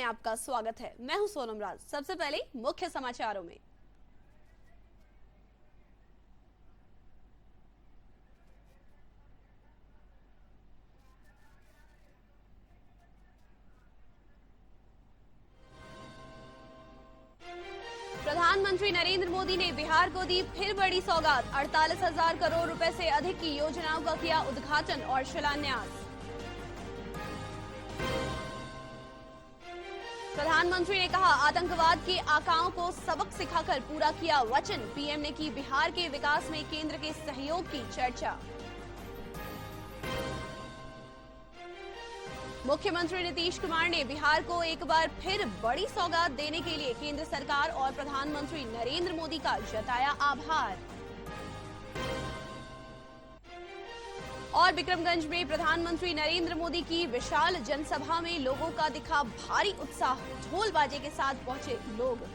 आपका स्वागत है। मैं हूं सोनम राज। सबसे पहले मुख्य समाचारों में प्रधानमंत्री नरेंद्र मोदी ने बिहार को दी फिर बड़ी सौगात। 48,000 करोड़ रुपए से अधिक की योजनाओं का किया उद्घाटन और शिलान्यास। प्रधानमंत्री ने कहा, आतंकवाद के आकाओं को सबक सिखाकर पूरा किया वचन। पीएम ने की बिहार के विकास में केंद्र के सहयोग की चर्चा। मुख्यमंत्री नीतीश कुमार ने बिहार को एक बार फिर बड़ी सौगात देने के लिए केंद्र सरकार और प्रधानमंत्री नरेंद्र मोदी का जताया आभार। और विक्रमगंज में प्रधानमंत्री नरेंद्र मोदी की विशाल जनसभा में लोगों का दिखा भारी उत्साह। ढोल बाजे के साथ पहुंचे लोग।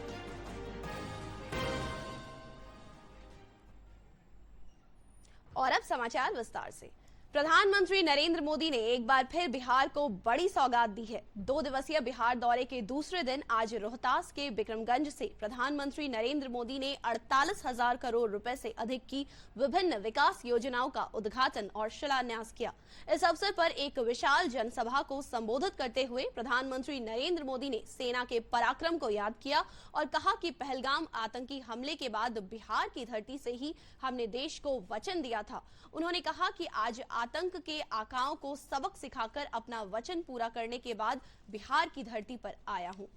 और अब समाचार विस्तार से। प्रधानमंत्री नरेंद्र मोदी ने एक बार फिर बिहार को बड़ी सौगात दी है। 2 दिवसीय बिहार दौरे के दूसरे दिन आज रोहतास के विक्रमगंज से प्रधानमंत्री नरेंद्र मोदी ने 48,000 करोड़ रुपए से अधिक की विभिन्न विकास योजनाओं का उद्घाटन और शिलान्यास किया। इस अवसर पर एक विशाल जनसभा को संबोधित करते हुए प्रधानमंत्री नरेंद्र मोदी ने सेना के पराक्रम को याद किया और कहा कि पहलगाम आतंकी हमले के बाद बिहार की धरती से ही हमने देश को वचन दिया था। उन्होंने कहा कि आज आतंक के आकाओं को सबक सिखाकर अपना वचन पूरा करने के बाद बिहार की धरती पर आया हूं।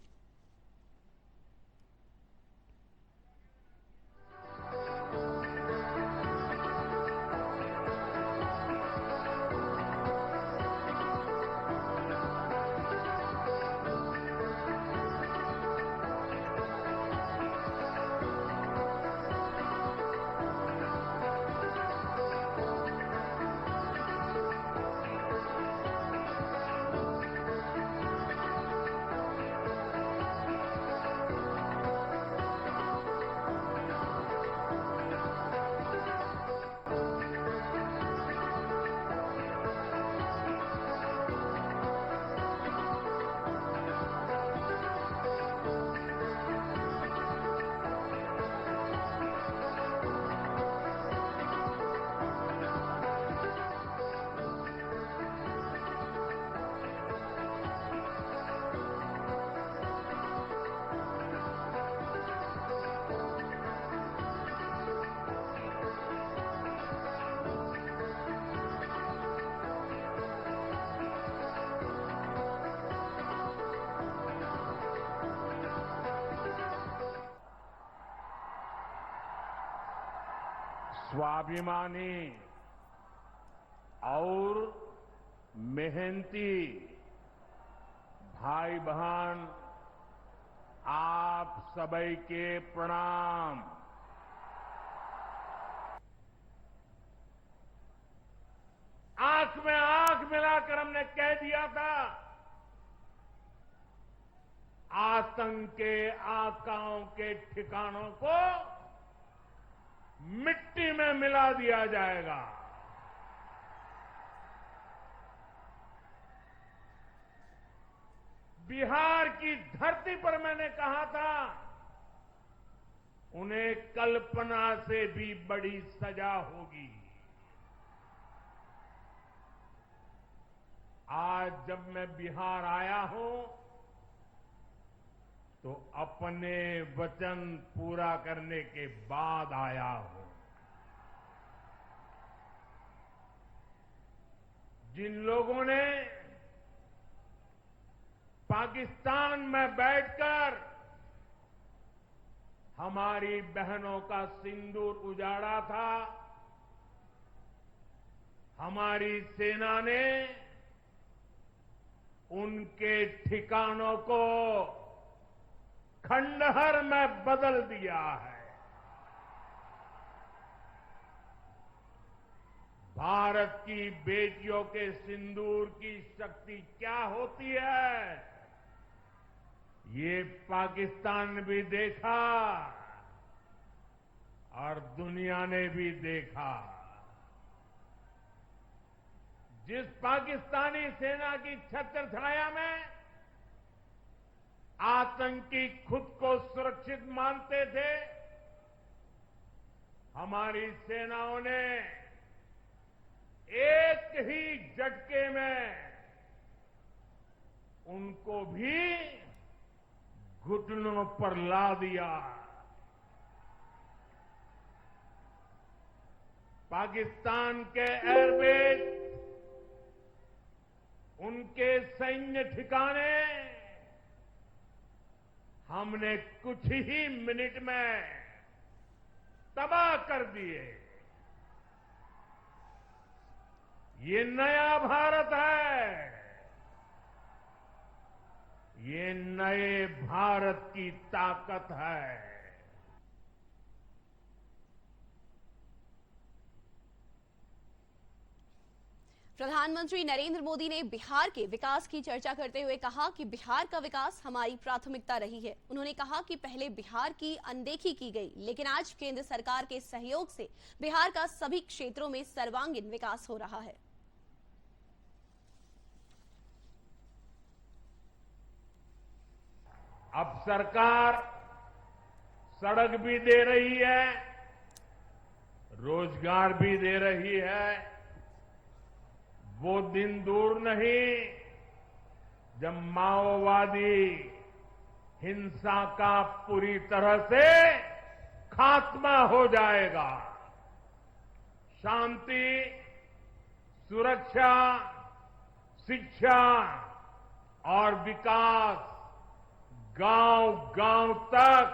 स्वाभिमानी और मेहनती भाई बहन, आप सभी के प्रणाम। आंख में आंख मिलाकर हमने कह दिया था, आतंक के आकाओं के ठिकानों को मिट्टी में मिला दिया जाएगा। बिहार की धरती पर मैंने कहा था, उन्हें कल्पना से भी बड़ी सजा होगी। आज जब मैं बिहार आया हूं तो अपने वचन पूरा करने के बाद आया हूं। जिन लोगों ने पाकिस्तान में बैठकर हमारी बहनों का सिंदूर उजाड़ा था, हमारी सेना ने उनके ठिकानों को खंडहर में बदल दिया है। भारत की बेटियों के सिंदूर की शक्ति क्या होती है, ये पाकिस्तान ने भी देखा और दुनिया ने भी देखा। जिस पाकिस्तानी सेना की छत्र छाया में आतंकी खुद को सुरक्षित मानते थे, हमारी सेनाओं ने एक ही झटके में उनको भी घुटनों पर ला दिया। पाकिस्तान के एयरबेस, उनके सैन्य ठिकाने हमने कुछ ही मिनट में तबाह कर दिए। ये नया भारत है, ये नए भारत की ताकत है। प्रधानमंत्री नरेंद्र मोदी ने बिहार के विकास की चर्चा करते हुए कहा कि बिहार का विकास हमारी प्राथमिकता रही है। उन्होंने कहा कि पहले बिहार की अनदेखी की गई, लेकिन आज केंद्र सरकार के सहयोग से बिहार का सभी क्षेत्रों में सर्वांगीण विकास हो रहा है। अब सरकार सड़क भी दे रही है, रोजगार भी दे रही है। वो दिन दूर नहीं जब माओवादी हिंसा का पूरी तरह से खात्मा हो जाएगा। शांति, सुरक्षा, शिक्षा और विकास गांव-गांव तक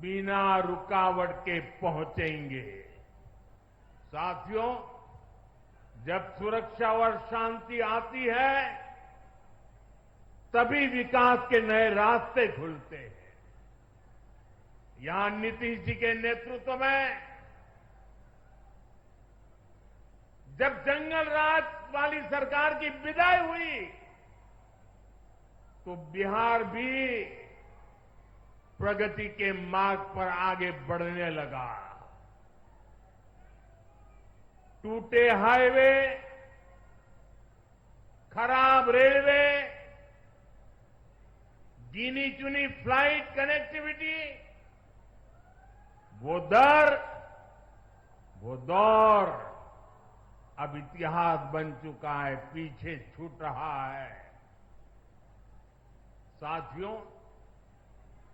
बिना रुकावट के पहुंचेंगे। साथियों, जब सुरक्षा और शांति आती है, तभी विकास के नए रास्ते खुलते हैं। यहां नीतीश जी के नेतृत्व में जब जंगल राज वाली सरकार की विदाई हुई, तो बिहार भी प्रगति के मार्ग पर आगे बढ़ने लगा। टूटे हाईवे, खराब रेलवे, गिनी चुनी फ्लाइट कनेक्टिविटी, वो दौर अब इतिहास बन चुका है, पीछे छूट रहा है। साथियों,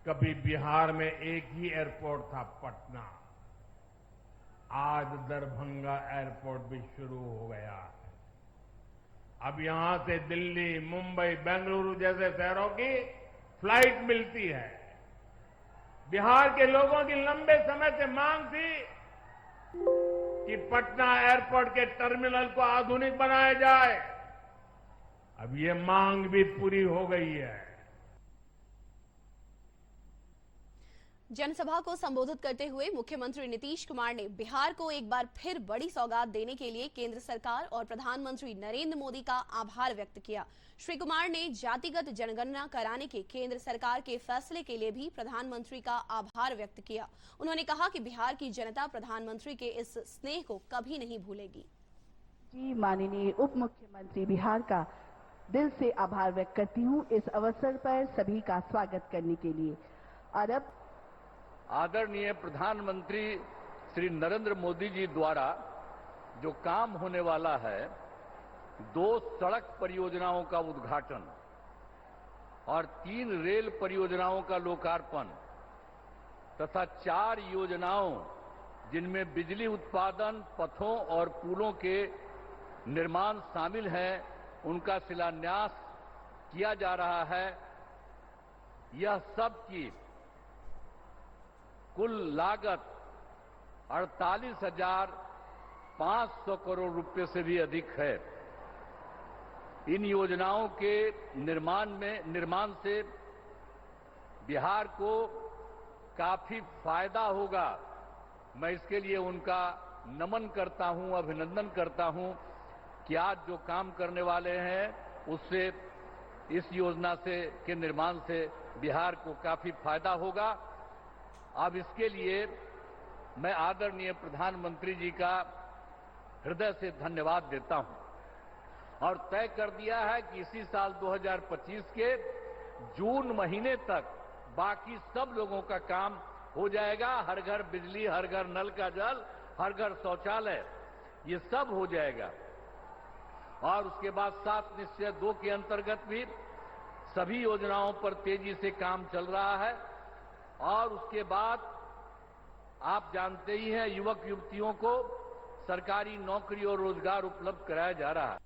कभी बिहार में एक ही एयरपोर्ट था, पटना। आज दरभंगा एयरपोर्ट भी शुरू हो गया है। अब यहां से दिल्ली, मुंबई, बेंगलुरु जैसे शहरों की फ्लाइट मिलती है। बिहार के लोगों की लंबे समय से मांग थी कि पटना एयरपोर्ट के टर्मिनल को आधुनिक बनाया जाए। अब ये मांग भी पूरी हो गई है। जनसभा को संबोधित करते हुए मुख्यमंत्री नीतीश कुमार ने बिहार को एक बार फिर बड़ी सौगात देने के लिए केंद्र सरकार और प्रधानमंत्री नरेंद्र मोदी का आभार व्यक्त किया। श्री कुमार ने जातिगत जनगणना कराने के केंद्र सरकार के फैसले के लिए भी प्रधानमंत्री का आभार व्यक्त किया। उन्होंने कहा कि बिहार की जनता प्रधानमंत्री के इस स्नेह को कभी नहीं भूलेगी। जी, माननीय उप मुख्यमंत्री, बिहार का दिल से आभार व्यक्त करती हूँ इस अवसर पर सभी का स्वागत करने के लिए। और अब आदरणीय प्रधानमंत्री श्री नरेंद्र मोदी जी द्वारा जो काम होने वाला है, 2 सड़क परियोजनाओं का उद्घाटन और 3 रेल परियोजनाओं का लोकार्पण तथा 4 योजनाओं जिनमें बिजली उत्पादन, पथों और पुलों के निर्माण शामिल हैं, उनका शिलान्यास किया जा रहा है। यह सब की कुल लागत 48,500 करोड़ रुपए से भी अधिक है। इन योजनाओं के निर्माण से बिहार को काफी फायदा होगा। मैं इसके लिए उनका नमन करता हूं, अभिनंदन करता हूं कि आज जो काम करने वाले हैं उससे, इस योजना के निर्माण से बिहार को काफी फायदा होगा। अब इसके लिए मैं आदरणीय प्रधानमंत्री जी का हृदय से धन्यवाद देता हूं और तय कर दिया है कि इसी साल 2025 के जून महीने तक बाकी सब लोगों का काम हो जाएगा। हर घर बिजली, हर घर नल का जल, हर घर शौचालय, ये सब हो जाएगा। और उसके बाद 7 निश्चय 2 के अंतर्गत भी सभी योजनाओं पर तेजी से काम चल रहा है। और उसके बाद आप जानते ही हैं, युवक युवतियों को सरकारी नौकरी और रोजगार उपलब्ध कराया जा रहा है।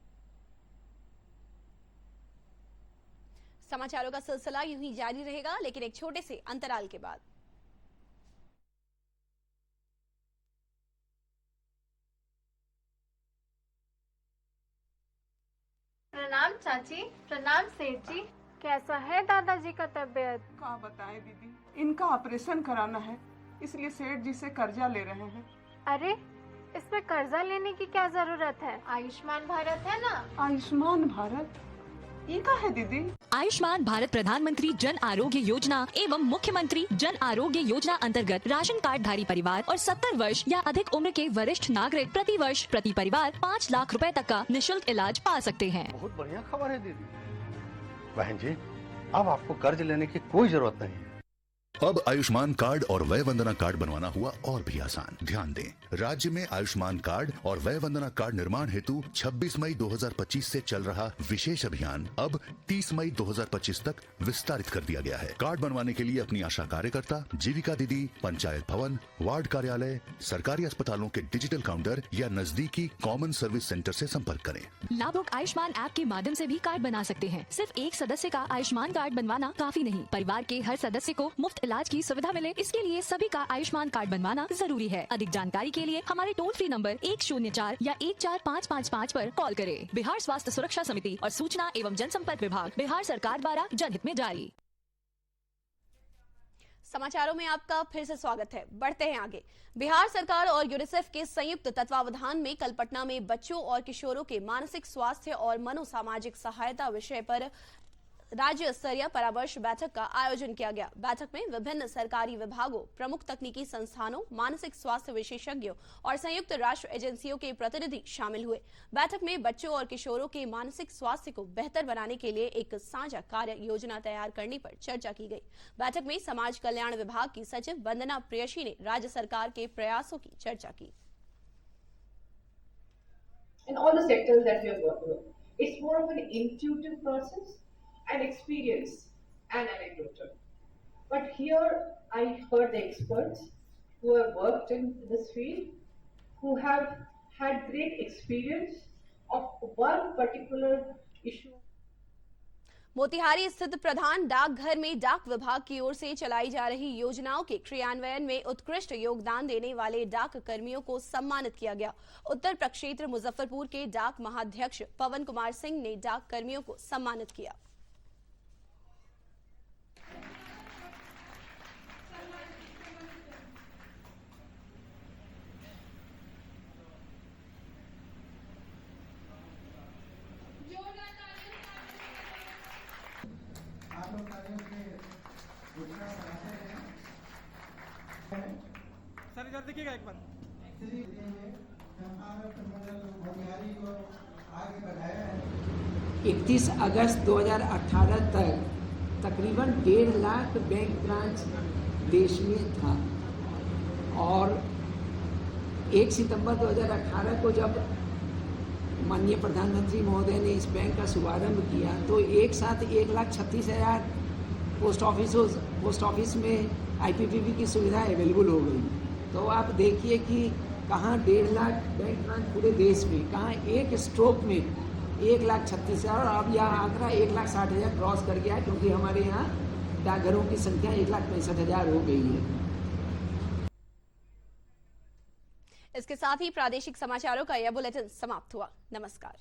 समाचारों का सिलसिला यूं ही जारी रहेगा, लेकिन एक छोटे से अंतराल के बाद। प्रणाम चाची। प्रणाम सेठ जी। कैसा है दादाजी का तबीयत? क्या बताएं दीदी, इनका ऑपरेशन कराना है, इसलिए सेठ जी से कर्जा ले रहे हैं। अरे इसमें कर्जा लेने की क्या जरूरत है? आयुष्मान भारत है ना। आयुष्मान भारत ये का है दीदी? आयुष्मान भारत प्रधानमंत्री जन आरोग्य योजना एवं मुख्यमंत्री जन आरोग्य योजना अंतर्गत राशन कार्ड धारी परिवार और 70 वर्ष या अधिक उम्र के वरिष्ठ नागरिक प्रति वर्ष प्रति परिवार 5 लाख रुपए तक का निशुल्क इलाज पा सकते हैं। बहुत बढ़िया खबर है दीदी। बहन जी, अब आपको कर्ज लेने की कोई जरूरत नहीं है। अब आयुष्मान कार्ड और वय वंदना कार्ड बनवाना हुआ और भी आसान। ध्यान दें, राज्य में आयुष्मान कार्ड और वय वंदना कार्ड निर्माण हेतु 26 मई 2025 से चल रहा विशेष अभियान अब 30 मई 2025 तक विस्तारित कर दिया गया है। कार्ड बनवाने के लिए अपनी आशा कार्यकर्ता, जीविका दीदी, पंचायत भवन, वार्ड कार्यालय, सरकारी अस्पतालों के डिजिटल काउंटर या नजदीकी कॉमन सर्विस सेंटर से संपर्क करें। लाभुक आयुष्मान ऐप के माध्यम से भी कार्ड बना सकते हैं। सिर्फ एक सदस्य का आयुष्मान कार्ड बनवाना काफी नहीं, परिवार के हर सदस्य को मुफ्त इलाज की सुविधा मिले, इसके लिए सभी का आयुष्मान कार्ड बनवाना जरूरी है। अधिक जानकारी के लिए हमारे टोल फ्री नंबर 104 या 14555 पर कॉल करें। बिहार स्वास्थ्य सुरक्षा समिति और सूचना एवं जनसंपर्क विभाग, बिहार सरकार द्वारा जनहित में जारी। समाचारों में आपका फिर से स्वागत है। बढ़ते हैं आगे। बिहार सरकार और यूनिसेफ के संयुक्त तत्वावधान में कल पटना में बच्चों और किशोरों के मानसिक स्वास्थ्य और मनोसामाजिक सहायता विषय पर राज्य स्तरीय परामर्श बैठक का आयोजन किया गया। बैठक में विभिन्न सरकारी विभागों, प्रमुख तकनीकी संस्थानों, मानसिक स्वास्थ्य विशेषज्ञों और संयुक्त राष्ट्र एजेंसियों के प्रतिनिधि शामिल हुए। बैठक में बच्चों और किशोरों के मानसिक स्वास्थ्य को बेहतर बनाने के लिए एक साझा कार्य योजना तैयार करने पर चर्चा की गई। बैठक में समाज कल्याण विभाग की सचिव वंदना प्रेयसी ने राज्य सरकार के प्रयासों की चर्चा की। In all the sectors that we are working with, it's more of an intuitive process and experience and anecdotal. But here I heard the experts who have worked in this field, who have had great experience of one particular issue. Motihari स्थित प्रधान डाकघर में डाक विभाग की ओर से चलाई जा रही योजनाओं के क्रियान्वयन में उत्कृष्ट योगदान देने वाले डाक कर्मियों को सम्मानित किया गया। उत्तर प्रक्षेत्र मुजफ्फरपुर के डाक महाध्यक्ष पवन कुमार सिंह ने डाक कर्मियों को सम्मानित किया। सर इधर देखिएगा एक बार। 31 अगस्त 2018 तक तकरीबन 1.5 लाख बैंक ब्रांच देश में था और 1 सितंबर 2018 को जब माननीय प्रधानमंत्री महोदय ने इस बैंक का शुभारंभ किया तो एक साथ 1,36,000 पोस्ट ऑफिस में IPPB की सुविधा अवेलेबल हो गई। तो आप देखिए कि कहाँ 1.5 लाख बैंक ब्रांच पूरे देश में, कहाँ एक स्ट्रोक में 1,36,000 और अब यह आंकड़ा 1,60,000 क्रॉस कर गया क्योंकि हमारे यहाँ डाकघरों की संख्या 1,65,000 हो गई है। इसके साथ ही प्रादेशिक समाचारों का यह बुलेटिन समाप्त हुआ। नमस्कार।